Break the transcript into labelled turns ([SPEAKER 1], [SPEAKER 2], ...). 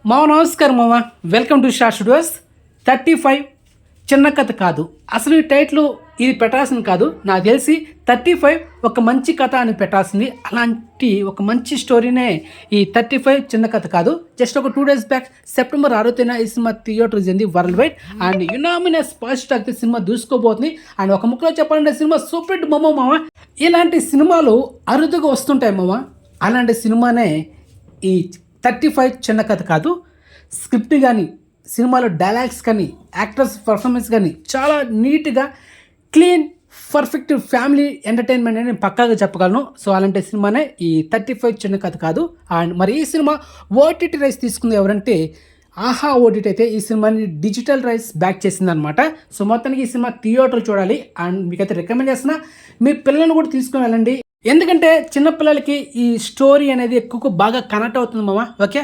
[SPEAKER 1] మామ నమస్కారం మామ. Welcome to Shah studios. 35 చిన్న కథ కాదు. అసలు ఈ టైటిల్ ఇది పెట్టాల్సింది కాదు. నాకు తెలిసి 35 ఒక మంచి కథ అని పెట్టాల్సింది. అలాంటి ఒక మంచి స్టోరీనే ఈ 35 చిన్న కథ కాదు. జస్ట్ ఒక 2 days బ్యాక్ సెప్టెంబర్ 6వ తేదీన ఈ సినిమా థియేటర్ జరిగింది world wide. And unanimous positive talk సినిమా దూసుకోబోతుంది. అండ్ ఒక ముక్కలో చెప్పాలంటే సినిమా సూపర్ హిట్ మామ. ఇలాంటి సినిమాలు అరుదుగా వస్తుంటాయి మామ. అలాంటి సినిమానే ఈ 35 చిన్న కథ కాదు. స్క్రిప్ట్ కానీ, సినిమాలో డైలాగ్స్ కానీ, యాక్టర్స్ పర్ఫార్మెన్స్ కానీ చాలా నీట్గా, క్లీన్, పర్ఫెక్ట్ ఫ్యామిలీ ఎంటర్టైన్మెంట్ అని నేను పక్కాగా చెప్పగలను. సో అలాంటి సినిమానే ఈ 35 చిన్న కథ కాదు. అండ్ మరి ఈ సినిమా ఓటీటీ రైట్స్ తీసుకుంది ఎవరంటే ఆహా ఓటీటీ అయితే ఈ సినిమాని డిజిటల్ రైట్స్ బ్యాక్ చేసిందనమాట. సో మొత్తానికి ఈ సినిమా థియేటర్ చూడాలి. అండ్ మీకైతే రికమెండ్ చేస్తున్నా, మీ పిల్లల్ని కూడా తీసుకుని వెళ్ళండి. ఎందుకంటే చిన్నపిల్లలకి ఈ స్టోరీ అనేది ఎక్కువ బాగా కనెక్ట్ అవుతుంది మామ. ఓకే.